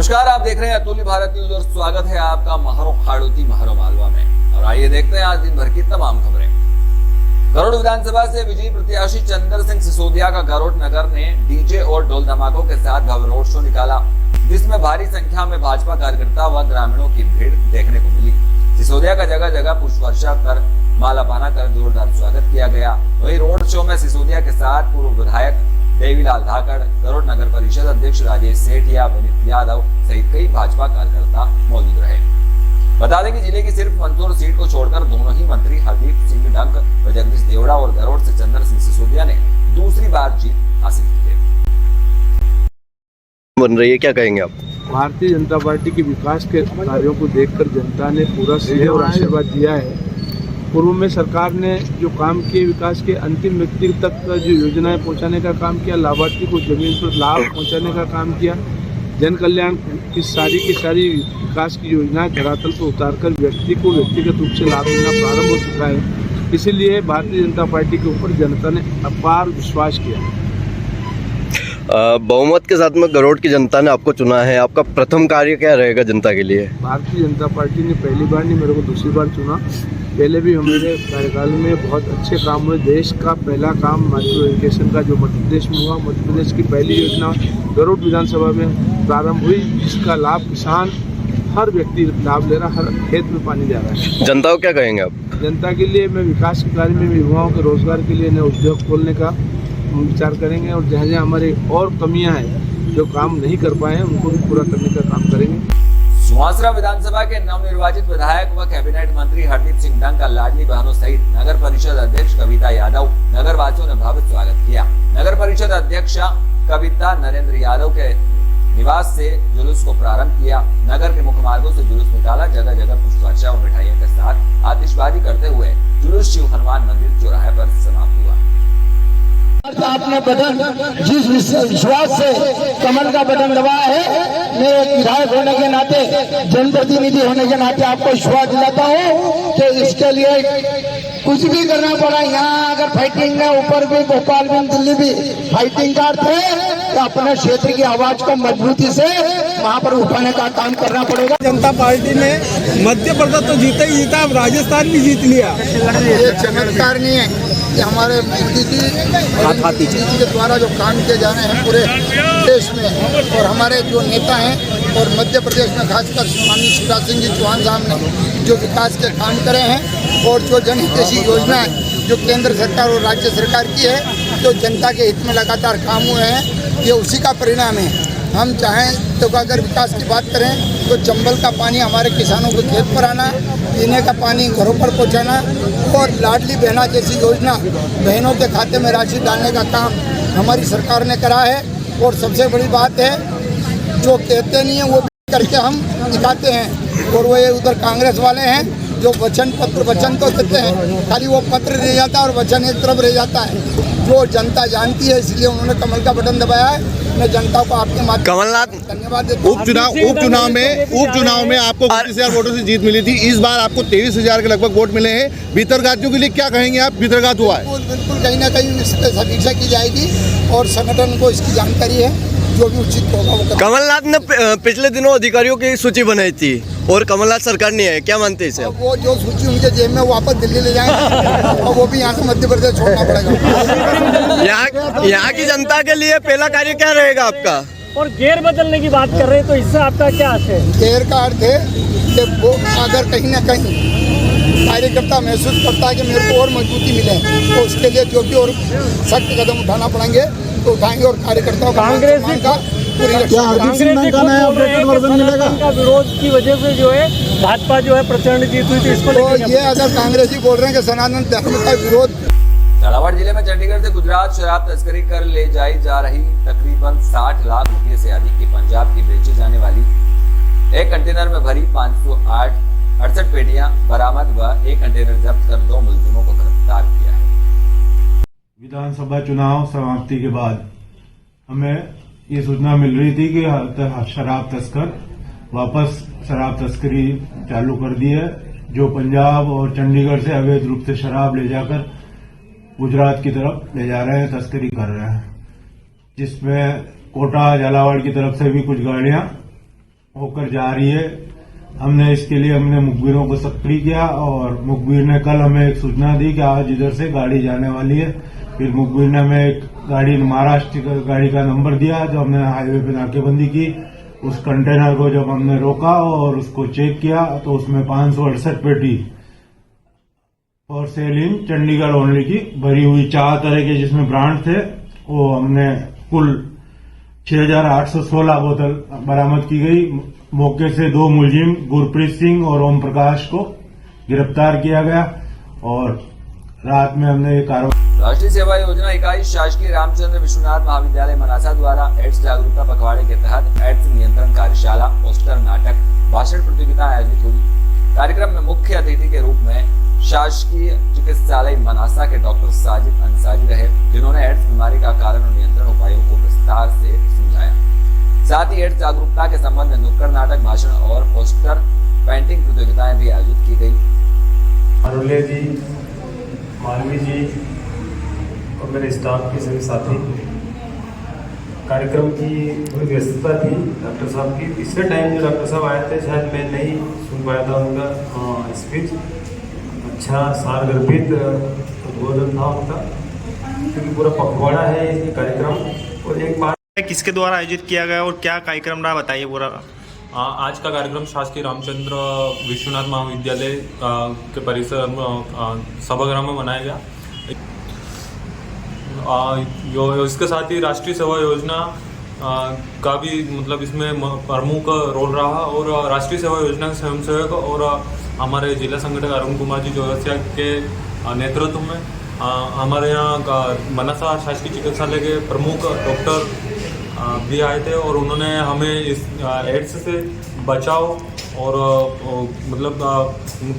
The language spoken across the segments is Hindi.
नमस्कार, आप देख रहे हैं अतुल्य भारत न्यूज और स्वागत है आपका महारो खाड़ोती महारो मालवा में। और आइए देखते हैं आज दिन भर की तमाम खबरें। गरुड़ विधानसभा से विजयी प्रत्याशी चंद्र सिंह सिसोदिया का गरुड़ नगर ने डीजे और ढोल धमाकों के साथ भव्य रोड शो निकाला, जिसमें भारी संख्या में भाजपा कार्यकर्ता व ग्रामीणों की भीड़ देखने को मिली। सिसोदिया का जगह जगह पुष्प वर्षा कर मालापाना कर जोरदार स्वागत किया गया। वहीं रोड शो में सिसोदिया के साथ पूर्व विधायक देवीलाल धाकड़, गरुड़ नगर परिषद अध्यक्ष राजेश सेठिया, विनीत यादव सहित कई भाजपा कार्यकर्ता मौजूद रहे। बता दें कि जिले की सिर्फ मंदसौर सीट को छोड़कर दोनों ही मंत्री हरदीप सिंह डंक व जगदीश देवड़ा और गरुड़ से चंद्र सिंह सिसोदिया ने दूसरी बार जीत हासिल की है। बन रही है, क्या कहेंगे आप? भारतीय जनता पार्टी के विकास के कार्यों को देखकर जनता ने पूरा स्नेह और आशीर्वाद दिया है। पूर्व में सरकार ने जो काम किए, विकास के अंतिम व्यक्ति तक जो योजनाएं पहुंचाने का काम किया, लाभार्थी को जमीन पर लाभ पहुंचाने का काम किया, जन कल्याण की सारी विकास की योजनाएं धरातल पर उतारकर व्यक्ति को व्यक्तिगत रूप से लाभ देना प्रारंभ हो चुका है। इसीलिए भारतीय जनता पार्टी के ऊपर जनता ने अपार विश्वास किया। बहुमत के साथ में गरुड़ की जनता ने आपको चुना है, आपका प्रथम कार्य क्या रहेगा जनता के लिए? भारतीय जनता पार्टी ने पहली बार नहीं, मेरे को दूसरी बार चुना। पहले भी हमारे कार्यकाल में बहुत अच्छे काम हुए। देश का पहला काम मेट्रो इरिगेशन का जो मध्य प्रदेश में हुआ, मध्य प्रदेश की पहली योजना गरुड़ विधानसभा में प्रारंभ हुई, जिसका लाभ किसान हर व्यक्ति लाभ ले रहा, हर खेत में पानी जा रहा है। जनता को क्या कहेंगे आप? जनता के लिए मैं विकास के कार्य में युवाओं के रोजगार के लिए नए उद्योग खोलने का विचार करेंगे और जहाँ जहाँ हमारे और कमियाँ हैं, जो काम नहीं कर पाए हैं, उनको भी पूरा करने का काम करेंगे। सुहासरा विधानसभा के नवनिर्वाचित विधायक व कैबिनेट मंत्री हरदीप सिंह डंक का लाडली बहनों सहित नगर परिषद अध्यक्ष कविता यादव, नगर वासियों ने भव्य स्वागत किया। नगर परिषद अध्यक्ष कविता नरेंद्र यादव के निवास से जुलूस को प्रारंभ किया। नगर के मुख्य मार्गों से जुलूस निकाला, जगह जगह पुष्प वर्षा और मिठाइयों के साथ आतिशबाजी करते हुए जुलूस शिव हनुमान मंदिर चौराहे पर समाप्त हुआ। आपने बटन जिस विश्वास से कमल का बटन दबाया है, मैं एक विधायक होने के नाते, जनप्रतिनिधि होने के नाते आपको विश्वास दिलाता हूँ कि इसके लिए कुछ भी करना पड़ा। यहाँ अगर फाइटिंग में ऊपर भी, भोपाल में, दिल्ली भी फाइटिंग करते तो अपने क्षेत्र की आवाज को मजबूती से वहाँ पर उठाने का काम करना पड़ेगा। जनता पार्टी ने मध्य प्रदेश तो जीता ही जीता, अब राजस्थान भी जीत लिया। ये चमत्कार नहीं है, ये हमारे मोदी जी के द्वारा जो काम किए जा रहे हैं पूरे देश में, और हमारे जो नेता हैं और मध्य प्रदेश में खासकर माननीय शिवराज सिंह जी चौहान साहब ने जो विकास के काम करे हैं और जो जनहितैषी योजनाएं जो केंद्र सरकार और राज्य सरकार की है, जो जनता के हित में लगातार काम हुए हैं, ये उसी का परिणाम है। हम चाहें तो अगर विकास की बात करें तो चंबल का पानी हमारे किसानों के खेत पर आना, पीने का पानी घरों पर पहुंचाना और लाडली बहना जैसी योजना बहनों के खाते में राशि डालने का काम हमारी सरकार ने करा है। और सबसे बड़ी बात है, जो कहते नहीं हैं वो भी करके हम दिखाते हैं। और वो ये उधर कांग्रेस वाले हैं जो वचन तो देते हैं, खाली वो पत्र रह जाता है और वचन एक तरफ रह जाता है। जो जनता जानती है, इसलिए उन्होंने कमल का बटन दबाया है। मैं जनता को आपके माध्यम कमलनाथ धन्यवाद देता हूं। उपचुनाव में आपको 25,000 वोटों से जीत मिली थी, इस बार आपको 23,000 के लगभग वोट मिले हैं। भीतरघातियों के लिए क्या कहेंगे आप? भीतरघात हुआ है, बिल्कुल कहीं ना कहीं इस पर समीक्षा की जाएगी और संगठन को इसकी जानकारी है, जो भी उचित होगा वो। कमलनाथ ने पिछले दिनों अधिकारियों की सूची बनाई थी और कमलनाथ सरकार नहीं है, क्या मानते हैं इसे? वो जो सूची उनके जेब में वापस दिल्ली ले जाएंगे और वो भी यहाँ से मध्य प्रदेश छोड़ना पड़ेगा। यहाँ की जनता के लिए पहला कार्य क्या रहेगा आपका? और गेयर बदलने की बात कर रहे हैं, तो इससे आपका क्या अर्थ है? गेयर का अर्थ है कि वो अगर कहीं ना कहीं कार्यकर्ता महसूस करता है कि मेरे को और मजबूती मिले, तो उसके लिए जो भी और सख्त कदम उठाना पड़ेंगे तो उठाएंगे। और कार्यकर्ताओं कांग्रेस का विरोध की वजह से जो है भाजपा जो है प्रचंड जीत हुई थी, इसको तो ये अगर कांग्रेसी बोल रहे हैं कि सनातन धर्म का विरोध। झालावाड़ जिले में चंडीगढ़ से गुजरात शराब तस्करी कर ले जाई जा रही तकरीबन 60 लाख रुपए से अधिक की पंजाब की बेची जाने वाली एक कंटेनर में भरी 568 पेटियां बरामद व एक कंटेनर जब्त कर 2 मुलजिमों को गिरफ्तार किया है। विधानसभा चुनाव समाप्ति के बाद हमें ये सूचना मिल रही थी कि शराब तस्कर वापस शराब तस्करी चालू कर दी है, जो पंजाब और चंडीगढ़ से अवैध रूप से शराब ले जाकर गुजरात की तरफ ले जा रहे हैं, तस्करी कर रहे हैं, जिसमें कोटा झालावाड़ की तरफ से भी कुछ गाड़ियां होकर जा रही है। हमने मुखबिरों को सक्रिय किया और मुखबिर ने कल हमें एक सूचना दी कि आज इधर से गाड़ी जाने वाली है। फिर मुखबिर ने हमें एक गाड़ी महाराष्ट्र गाड़ी का नंबर दिया, जो हमने हाईवे पे नाकेबंदी की। उस कंटेनर को जब हमने रोका और उसको चेक किया तो उसमें 568 पेटी for sale in Chandigarh only की भरी हुई 4 तरह के जिसमें ब्रांड थे, वो हमने कुल 6,816 बोतल बरामद की गई। मौके से 2 मुलजिम गुरप्रीत सिंह और ओम प्रकाश को गिरफ्तार किया गया और रात में हमने ये कार्रवाई। राष्ट्रीय सेवा योजना इकाई शासकीय रामचंद्र विश्वनाथ महाविद्यालय मनासा द्वारा एड्स जागरूकता पखवाड़े के तहत एड्स नियंत्रण कार्यशाला, पोस्टर, नाटक, भाषण प्रतियोगिता आयोजित हुई। कार्यक्रम में मुख्य अतिथि के रूप में शासकीय चिकित्सालय मनासा के डॉक्टर साजिद अंसारी रहे, जिन्होंने एड्स बीमारी का कारण और नियंत्रण उपायों को विस्तार से समझाया। साथ ही एड्स जागरूकता के संबंध में नुक्कड़ नाटक, भाषण और पोस्टर पेंटिंग प्रतियोगिताएं भी आयोजित की गई। अरुले जी, मालवी जी और मेरे स्टाफ के सभी साथी, कार्यक्रम की थोड़ी व्यस्तता थी डॉक्टर साहब की। तीसरे टाइम जो डॉक्टर साहब आए थे, शायद मैं नहीं सुन पाया था उनका स्पीच। अच्छा सारगर्भित उद्बोधन था उनका, क्योंकि पूरा पखवाड़ा है ये कार्यक्रम। और एक बात, किसके द्वारा आयोजित किया गया और क्या कार्यक्रम रहा, बताइए पूरा। आज का कार्यक्रम शासकीय रामचंद्र विश्वनाथ महाविद्यालय के परिसर सभागृह में मनाया गया। इसके साथ ही राष्ट्रीय सेवा योजना का भी मतलब इसमें प्रमुख रोल रहा और राष्ट्रीय सेवा योजना के स्वयंसेवक और हमारे जिला संगठक अरुण कुमार जी चौरसिया के नेतृत्व में हमारे यहाँ मनासा शासकीय चिकित्सालय के प्रमुख डॉक्टर भी आए थे और उन्होंने हमें इस एड्स से बचाव और मतलब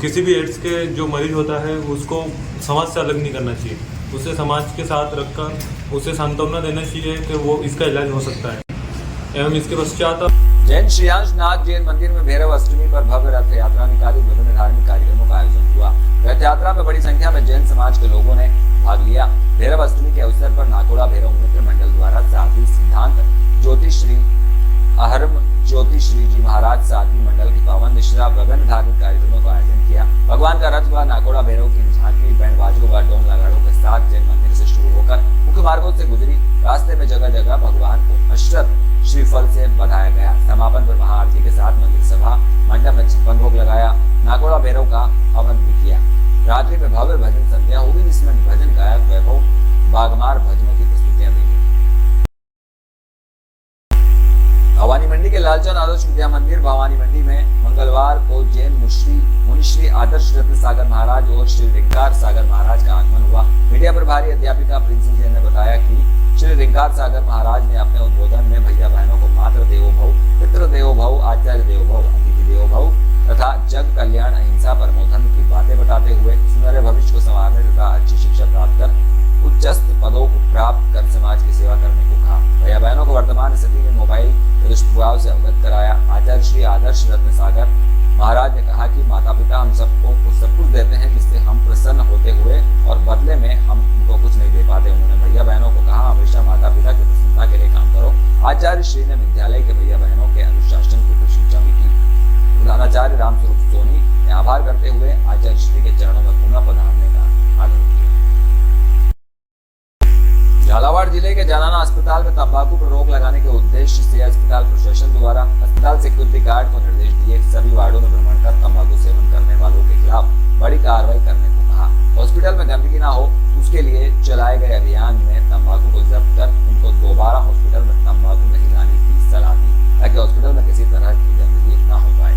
किसी भी एड्स के जो मरीज होता है उसको समाज से अलग नहीं करना चाहिए, उसे समाज के साथ रखकर उसे सांत्वना देना चाहिए कि वो इसका इलाज हो सकता है। एवं इसके पश्चात जैन श्रीयांश नाथ जैन मंदिर में भैरव अष्टमी पर भव्य रथ यात्रा निकाली। विभिन्न धार्मिक कार्यक्रमों का आयोजन हुआ। रथ यात्रा में बड़ी संख्या में जैन समाज के लोगों ने भाग लिया। भैरव अष्टमी के अवसर पर नाकोड़ा भैरव मित्र मंडल द्वारा साध्वी सिद्धांत ज्योतिश्री अहरम ज्योतिश्री जी महाराज साध्वी मंडल की पावन निश्रा विभिन्न धार्मिक कार्यक्रमों का आयोजन किया। भगवान का रथ व नाकोड़ा भैरव की झांकी बैंड बाजों व डोम नगाड़ों के साथ जैन मंदिर से शुरू होकर मुख्य मार्गों से गुजरी। रास्ते में जगह जगह भगवान को अशरत श्रीफल से बधाया गया। समापन पर महाआरती के साथ मंदिर सभा मंडप में 56 भोग लगाया। नाकोड़ा भैरव का हवन भी किया। रात्रि में भव्य भजन संध्या होगी, जिसमें भजन गायक वैभव बागमार भजनों की प्रस्तुतियां देंगे। भवानी मंडी के लालचंद आदर्श विद्या मंदिर भवानी मंडी में मंगलवार को जैन मुनिश्री आदर्श रत्न सागर महाराज और श्री रिंकार सागर महाराज का आगमन हुआ। मीडिया प्रभारी अध्यापिका प्रिंसिपल जैन ने बताया कि श्री रिंकार सागर महाराज ने अपने उद्बोधन में भैया बहनों को मातृ देवो भव, पितृ देवो भव, आचार्य देवो भव, अतिथि देवो भव तथा जग कल्याण, अहिंसा, परमो धर्म की बातें बताते हुए सुनहरे भविष्य को संवारने तथा अच्छी शिक्षा प्राप्त कर उच्चस्त पदों को प्राप्त कर समाज की सेवा करने को कहा। भैया बहनों को वर्तमान स्थिति में मोबाइल के दुष्प्रभाव से अवगत कराया। आचार्य श्री आदर्श रत्न सागर महाराज ने कहा कि माता पिता हम सबको सब कुछ देते हैं जिससे हम प्रसन्न होते हुए और बदले में हम उनको कुछ नहीं दे पाते। उन्होंने भैया बहनों को कहा, हमेशा माता पिता की प्रसन्नता के लिए काम करो। आचार्य श्री ने विद्यालय के भैया बहनों के अनुशासन की प्रशंसा भी की। प्रधानाचार्य रामस्वरूप सोनी ने आभार करते हुए आचार्य श्री के चरणों में पुनः पधारने का आग्रह किया। झालावाड़ जिले के जानाना अस्पताल में तंबाकू पर रोक लगाने के उद्देश्य से अस्पताल प्रशासन द्वारा अस्पताल सिक्योरिटी गार्ड को निर्देश दिए सभी वार्डों में भ्रमण कर तंबाकू सेवन करने वालों के खिलाफ बड़ी कार्रवाई करने को कहा। हॉस्पिटल में गंदगी न हो उसके लिए चलाए गए अभियान में तंबाकू को जब्त कर उनको दोबारा हॉस्पिटल में तंबाकू नहीं लाने की सलाह दी, ताकि हॉस्पिटल में किसी तरह की गंदगी न हो पाए।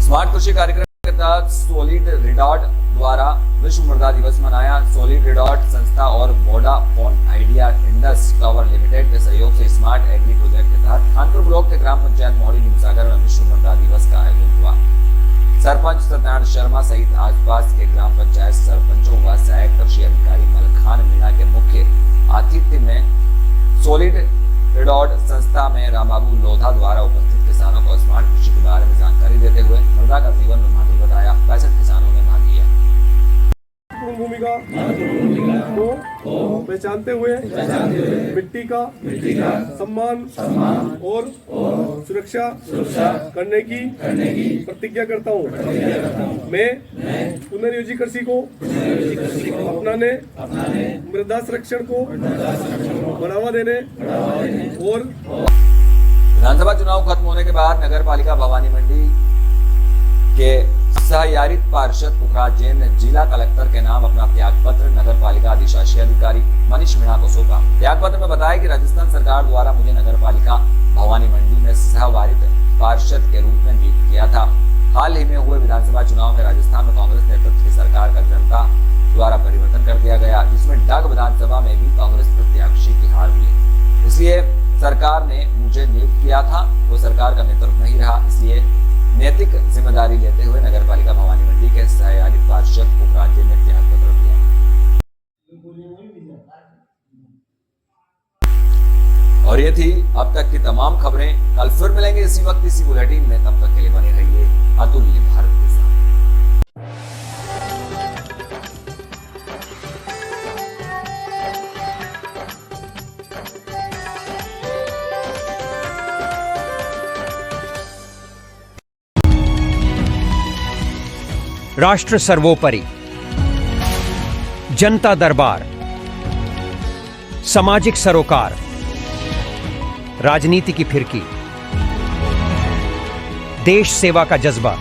स्मार्ट कृषि कार्यक्रम के तहत सोलिड रिडॉट द्वारा विश्व मृदा दिवस मनाया। सोलिड रिडॉट संस्था और Vodafone idea Indus tower limited के सहयोग से स्मार्ट एग्री प्रोजेक्ट के तहत खानपुर ब्लॉक के ग्राम पंचायत मोड़ी नीमसागर में विश्व मृदा दिवस का आयोजन हुआ। सरपंच सत्यनारायण शर्मा सहित आसपास के ग्राम पंचायत सरपंचों व सहायक कृषि अधिकारी मलखान मीणा के मुख्य आतिथ्य में सोलिड रिडॉट संस्था में रामबाबू लोधा द्वारा उपस्थित किसानों को स्मार्ट कृषि के बारे में जानकारी देते हुए मृदा का जीवन में महत्व बताया। 65 किसानों ने भाग लिया। भूमिका मोह पहचानते हुए मिट्टी का सम्मान और सुरक्षा करने की प्रतिज्ञा करता हूँ। मैं पुनर्योजी कृषि को अपनाने, मृदा संरक्षण को बढ़ावा देने और विधानसभा चुनाव खत्म होने के बाद नगर पालिका भवानी मंडी के सहयारित पार्षद पुखराज जैन ने जिला कलेक्टर के नाम अपना त्याग पत्र नगर पालिका अधिशासी अधिकारी मनीष मीणा को सौंपा। त्याग पत्र में बताया कि राजस्थान सरकार द्वारा मुझे नगर पालिका भवानी मंडी में सहवारित पार्षद के रूप में नियुक्त किया था। हाल ही में हुए विधानसभा चुनाव में राजस्थान में कांग्रेस नेतृत्व की सरकार का जनता द्वारा परिवर्तन कर दिया गया, जिसमें डग विधानसभा में भी कांग्रेस प्रत्याशी की हार हुई। इसलिए सरकार ने मुझे नियुक्त किया था, वो सरकार का नेतृत्व नहीं रहा। इसलिए नैतिक जिम्मेदारी लेते हुए नगर पालिका भवानी मंडी के सहयारित पार्षद पुखराज जैन ने त्याग पत्र दिया। और ये थी अब तक की तमाम खबरें। कल फिर मिलेंगे इसी वक्त इसी बुलेटिन में, तब तक के लिए बने रहिए अतुल्य भारत के साथ। राष्ट्र सर्वोपरि, जनता दरबार, सामाजिक सरोकार, राजनीति की फिरकी, देश सेवा का जज्बा,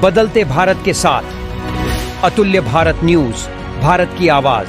बदलते भारत के साथ अतुल्य भारत न्यूज, भारत की आवाज।